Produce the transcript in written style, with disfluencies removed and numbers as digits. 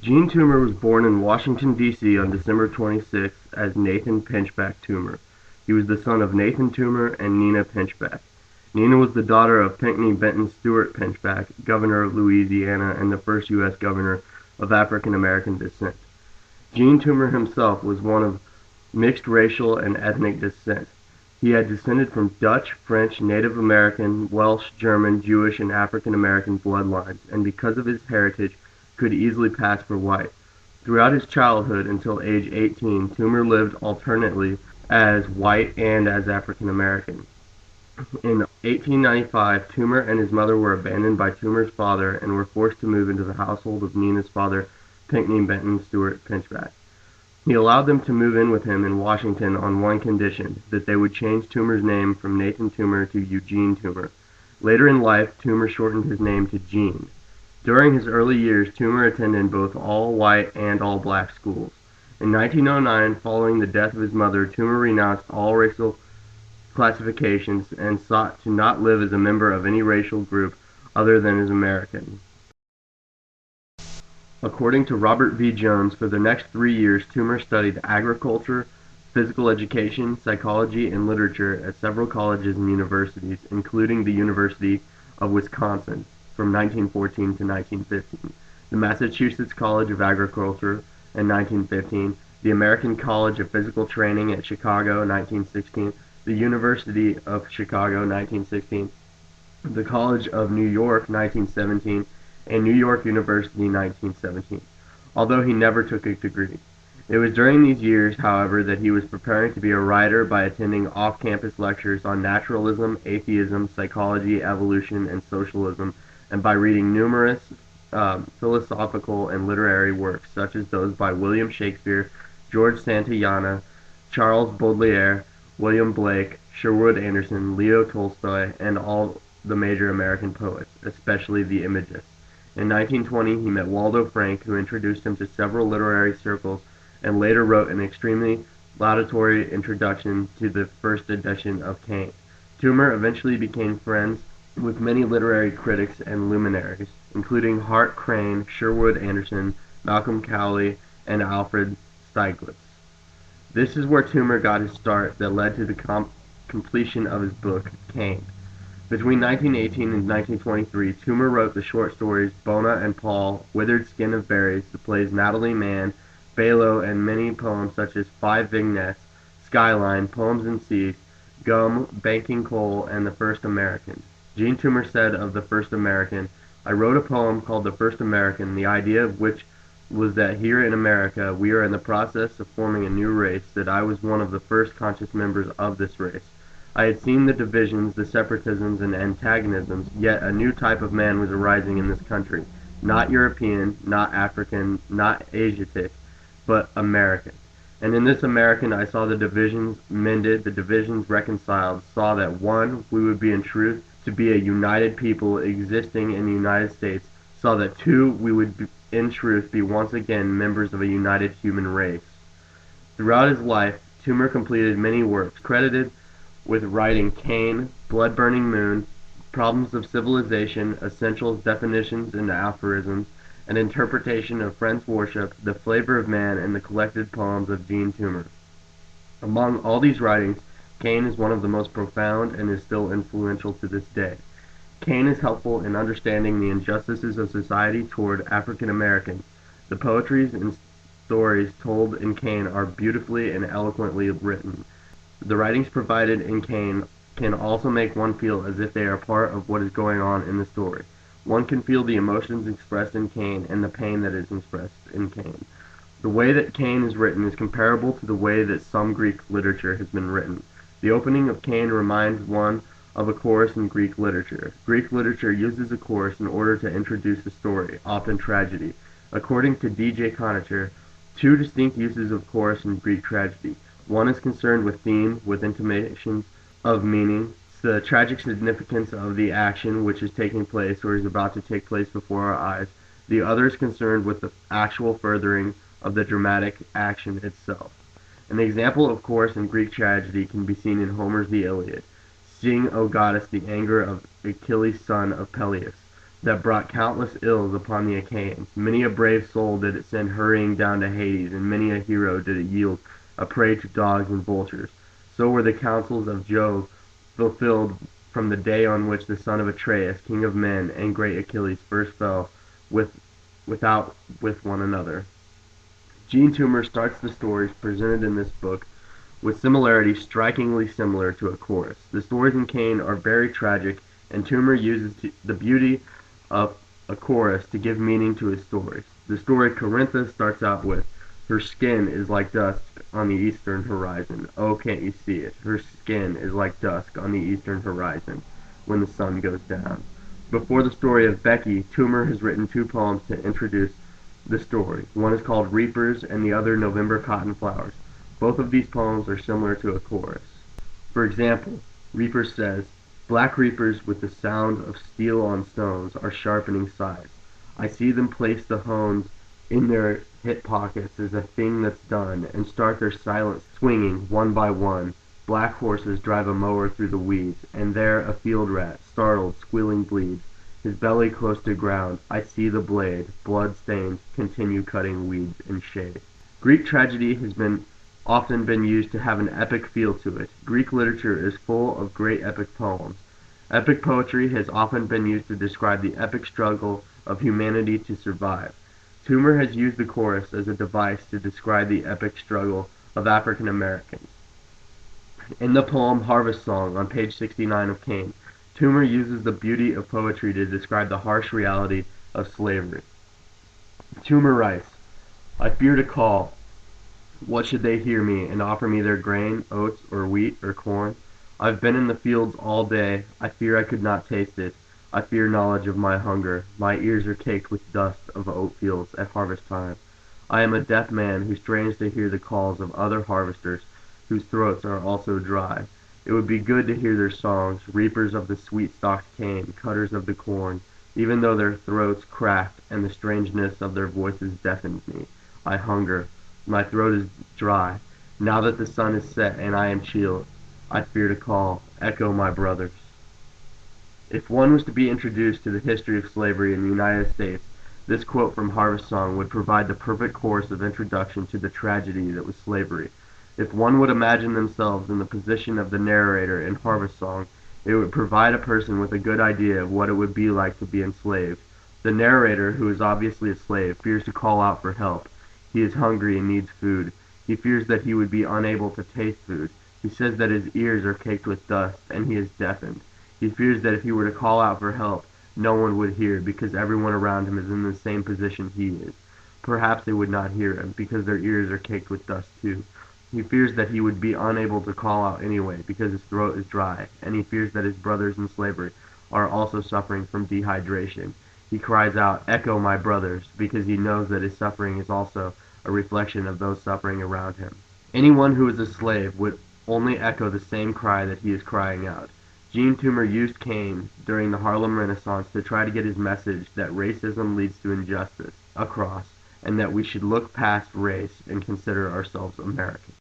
Jean Toomer was born in Washington, D.C. on December 26th as Nathan Pinchback Toomer. He was the son of Nathan Toomer and Nina Pinchback. Nina was the daughter of Pinckney Benton Stewart Pinchback, governor of Louisiana and the first U.S. governor of African American descent. Jean Toomer himself was one of mixed racial and ethnic descent. He had descended from Dutch, French, Native American, Welsh, German, Jewish, and African American bloodlines, and because of his heritage, could easily pass for white. Throughout his childhood until age 18, Toomer lived alternately as white and as African American. In 1895, Toomer and his mother were abandoned by Toomer's father and were forced to move into the household of Nina's father, Pinckney Benton Stewart Pinchback. He allowed them to move in with him in Washington on one condition, that they would change Toomer's name from Nathan Toomer to Eugene Toomer. Later in life, Toomer shortened his name to Gene. During his early years, Toomer attended both all-white and all-black schools. In 1909, following the death of his mother, Toomer renounced all racial classifications and sought to not live as a member of any racial group other than as American. According to Robert V. Jones, for the next 3 years, Toomer studied agriculture, physical education, psychology, and literature at several colleges and universities, including the University of Wisconsin from 1914 to 1915, the Massachusetts College of Agriculture in 1915, the American College of Physical Training at Chicago 1916, the University of Chicago 1916, the College of New York 1917, and New York University 1917, although he never took a degree. It was during these years, however, that he was preparing to be a writer by attending off-campus lectures on naturalism, atheism, psychology, evolution, and socialism, and by reading numerous philosophical and literary works, such as those by William Shakespeare, George Santayana, Charles Baudelaire, William Blake, Sherwood Anderson, Leo Tolstoy, and all the major American poets, especially the Imagists. In 1920, he met Waldo Frank, who introduced him to several literary circles and later wrote an extremely laudatory introduction to the first edition of Cain. Toomer eventually became friends with many literary critics and luminaries, including Hart Crane, Sherwood Anderson, Malcolm Cowley, and Alfred Stieglitz. This is where Toomer got his start that led to the completion of his book, Cain. Between 1918 and 1923, Toomer wrote the short stories Bona and Paul, Withered Skin of Berries, the plays Natalie Mann, Balo, and many poems such as Five Vignettes, Skyline, Poems and Seeds, Gum, Banking Coal, and The First American. Jean Toomer said of The First American, "I wrote a poem called The First American, the idea of which was that here in America we are in the process of forming a new race, that I was one of the first conscious members of this race. I had seen the divisions, the separatisms, and antagonisms, yet a new type of man was arising in this country, not European, not African, not Asiatic, but American. And in this American I saw the divisions mended, the divisions reconciled, saw that one, we would be in truth to be a united people existing in the United States, saw that two, we would in truth be once again members of a united human race." Throughout his life, Toomer completed many works, credited with writing Cain, Blood-Burning Moon, Problems of Civilization, Essentials, Definitions, and Aphorisms, an interpretation of Friends Worship, The Flavor of Man, and the collected poems of Jean Toomer. Among all these writings, Cain is one of the most profound and is still influential to this day. Cain is helpful in understanding the injustices of society toward African Americans. The poetries and stories told in Cain are beautifully and eloquently written. The writings provided in Cain can also make one feel as if they are part of what is going on in the story. One can feel the emotions expressed in Cain and the pain that is expressed in Cain. The way that Cain is written is comparable to the way that some Greek literature has been written. The opening of Cain reminds one of a chorus in Greek literature. Greek literature uses a chorus in order to introduce a story, often tragedy. According to D.J. Conacher, two distinct uses of chorus in Greek tragedy. One is concerned with theme, with intimations of meaning, the tragic significance of the action which is taking place or is about to take place before our eyes. The other is concerned with the actual furthering of the dramatic action itself. An example of chorus in Greek tragedy can be seen in Homer's The Iliad. Sing, O goddess, the anger of Achilles, son of Peleus. that brought countless ills upon the Achaeans. Many a brave soul did it send hurrying down to Hades, and many a hero did it yield a prey to dogs and vultures. So were the counsels of Jove fulfilled from the day on which the son of Atreus, king of men, and great Achilles first fell with one another. Jean Toomer starts the stories presented in this book with similarities strikingly similar to a chorus. The stories in Cain are very tragic, and Toomer uses the beauty of a chorus to give meaning to his stories. The story Corinthia starts out with, "Her skin is like dusk on the eastern horizon. Oh, can't you see it? Her skin is like dusk on the eastern horizon when the sun goes down." Before the story of Becky, Toomer has written two poems to introduce the story. One is called Reapers and the other November Cotton Flowers. Both of these poems are similar to a chorus. For example, Reapers says, "Black reapers with the sound of steel on stones are sharpening scythes. I see them place the hones in their hip pockets as a thing that's done, and start their silent swinging one by one. Black horses drive a mower through the weeds, and there a field rat, startled, squealing bleeds, his belly close to ground. I see the blade, blood-stained, continue cutting weeds in shade." Greek tragedy has often been used to have an epic feel to it. Greek literature is full of great epic poems. Epic poetry has often been used to describe the epic struggle of humanity to survive. Toomer has used the chorus as a device to describe the epic struggle of African Americans. In the poem Harvest Song on page 69 of Cain, Toomer uses the beauty of poetry to describe the harsh reality of slavery. Toomer writes, "I fear to call. What should they hear me and offer me their grain, oats, or wheat, or corn? I've been in the fields all day. I fear I could not taste it. I fear knowledge of my hunger. My ears are caked with dust of oat fields at harvest time. I am a deaf man who strains to hear the calls of other harvesters whose throats are also dry. It would be good to hear their songs, reapers of the sweet-stalked cane, cutters of the corn, even though their throats cracked and the strangeness of their voices deafens me. I hunger. My throat is dry. Now that the sun is set and I am chilled, I fear to call. Echo my brothers." If one was to be introduced to the history of slavery in the United States, this quote from Harvest Song would provide the perfect course of introduction to the tragedy that was slavery. If one would imagine themselves in the position of the narrator in Harvest Song, it would provide a person with a good idea of what it would be like to be enslaved. The narrator, who is obviously a slave, fears to call out for help. He is hungry and needs food. He fears that he would be unable to taste food. He says that his ears are caked with dust, and he is deafened. He fears that if he were to call out for help, no one would hear, because everyone around him is in the same position he is. Perhaps they would not hear him, because their ears are caked with dust too. He fears that he would be unable to call out anyway, because his throat is dry, and he fears that his brothers in slavery are also suffering from dehydration. He cries out, "Echo my brothers," because he knows that his suffering is also a reflection of those suffering around him. Anyone who is a slave would only echo the same cry that he is crying out. Jean Toomer used Cain during the Harlem Renaissance to try to get his message that racism leads to injustice across, and that we should look past race and consider ourselves American.